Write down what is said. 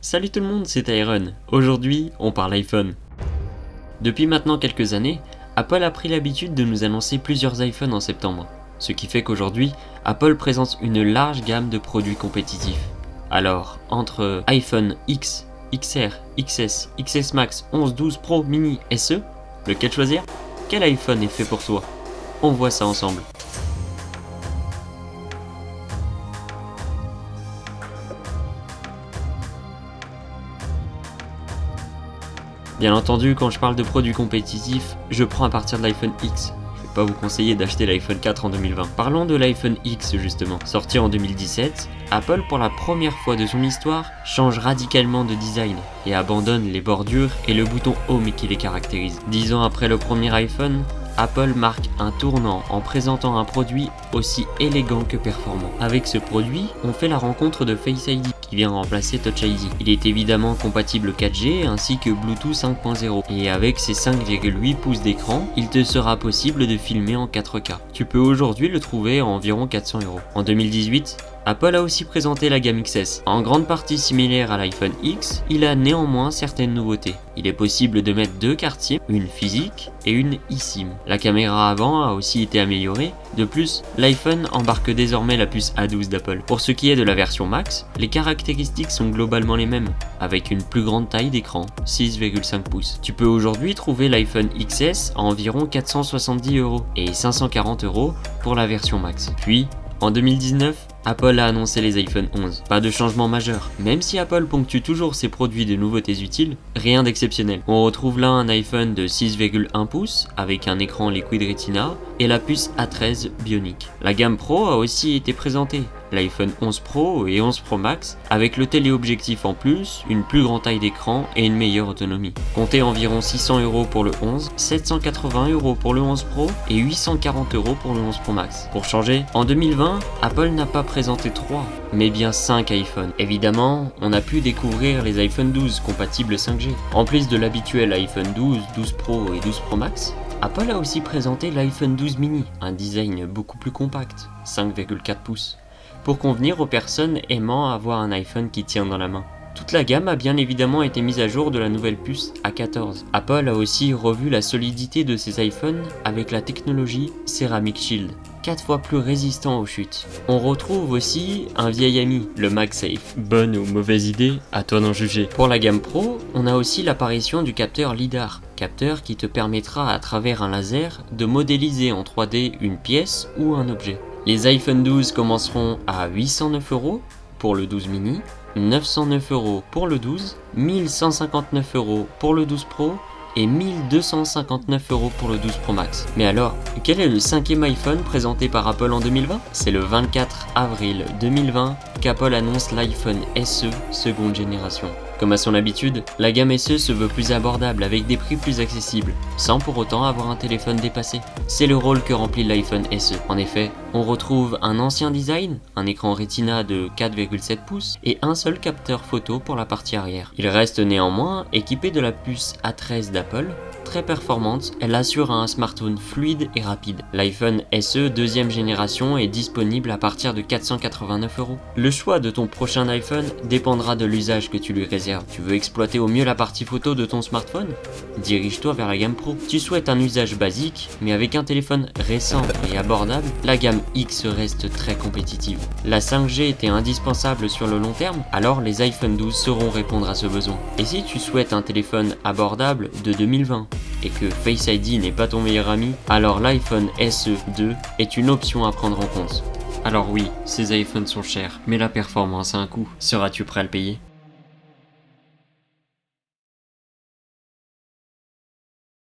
Salut tout le monde, c'est Iron. Aujourd'hui, on parle iPhone. Depuis maintenant quelques années, Apple a pris l'habitude de nous annoncer plusieurs iPhones en septembre. Ce qui fait qu'aujourd'hui, Apple présente une large gamme de produits compétitifs. Alors, entre iPhone X, XR, XS, XS Max, 11, 12 Pro, Mini, SE, lequel choisir? Quel iPhone est fait pour toi? On voit ça ensemble. Bien entendu, quand je parle de produits compétitifs, je prends à partir de l'iPhone X. Je vais pas vous conseiller d'acheter l'iPhone 4 en 2020. Parlons de l'iPhone X justement. Sorti en 2017, Apple pour la première fois de son histoire change radicalement de design et abandonne les bordures et le bouton Home qui les caractérise. 10 ans après le premier iPhone, Apple marque un tournant en présentant un produit aussi élégant que performant. Avec ce produit, on fait la rencontre de Face ID qui vient remplacer Touch ID. Il est évidemment compatible 4G ainsi que Bluetooth 5.0 et avec ses 5,8 pouces d'écran, il te sera possible de filmer en 4K. Tu peux aujourd'hui le trouver à environ 400 €. En 2018, Apple a aussi présenté la gamme XS. En grande partie similaire à l'iPhone X, il a néanmoins certaines nouveautés. Il est possible de mettre deux cartes SIM, une physique et une eSIM. La caméra avant a aussi été améliorée. De plus, l'iPhone embarque désormais la puce A12 d'Apple. Pour ce qui est de la version Max, les caractéristiques sont globalement les mêmes, avec une plus grande taille d'écran, 6,5 pouces. Tu peux aujourd'hui trouver l'iPhone XS à environ 470 € et 540 € pour la version Max. Puis, en 2019, Apple a annoncé les iPhone 11. Pas de changement majeur. Même si Apple ponctue toujours ses produits de nouveautés utiles, rien d'exceptionnel. On retrouve là un iPhone de 6,1 pouces avec un écran Liquid Retina et la puce A13 Bionic. La gamme Pro a aussi été présentée. L'iPhone 11 Pro et 11 Pro Max avec le téléobjectif en plus, une plus grande taille d'écran et une meilleure autonomie. Comptez environ 600 € pour le 11, 780 € pour le 11 Pro et 840 € pour le 11 Pro Max. Pour changer, en 2020, Apple n'a pas présenté 3, mais bien 5 iPhones. Évidemment, on a pu découvrir les iPhone 12 compatibles 5G. En plus de l'habituel iPhone 12, 12 Pro et 12 Pro Max, Apple a aussi présenté l'iPhone 12 mini, un design beaucoup plus compact, 5,4 pouces. Pour convenir aux personnes aimant avoir un iPhone qui tient dans la main. Toute la gamme a bien évidemment été mise à jour de la nouvelle puce A14. Apple a aussi revu la solidité de ses iPhones avec la technologie Ceramic Shield, 4 fois plus résistant aux chutes. On retrouve aussi un vieil ami, le MagSafe. Bonne ou mauvaise idée, à toi d'en juger. Pour la gamme Pro, on a aussi l'apparition du capteur LiDAR, capteur qui te permettra à travers un laser de modéliser en 3D une pièce ou un objet. Les iPhone 12 commenceront à 809 € pour le 12 mini, 909 € pour le 12, 1159 € pour le 12 Pro et 1259 € pour le 12 Pro Max. Mais alors, quel est le 5e iPhone présenté par Apple en 2020? C'est le 24 avril 2020 qu'Apple annonce l'iPhone SE seconde génération. Comme à son habitude, la gamme SE se veut plus abordable avec des prix plus accessibles, sans pour autant avoir un téléphone dépassé. C'est le rôle que remplit l'iPhone SE. En effet, on retrouve un ancien design, un écran Retina de 4,7 pouces et un seul capteur photo pour la partie arrière. Il reste néanmoins équipé de la puce A13 d'Apple, très performante, elle assure un smartphone fluide et rapide. L'iPhone SE deuxième génération est disponible à partir de 489 €. Le choix de ton prochain iPhone dépendra de l'usage que tu lui réserves. Tu veux exploiter au mieux la partie photo de ton smartphone? Dirige-toi vers la gamme Pro. Tu souhaites un usage basique, mais avec un téléphone récent et abordable, la gamme X reste très compétitive. La 5G était indispensable sur le long terme, alors les iPhone 12 sauront répondre à ce besoin. Et si tu souhaites un téléphone abordable de 2020 et que Face ID n'est pas ton meilleur ami, alors l'iPhone SE 2 est une option à prendre en compte. Alors oui, ces iPhones sont chers, mais la performance a un coût. Seras-tu prêt à le payer ?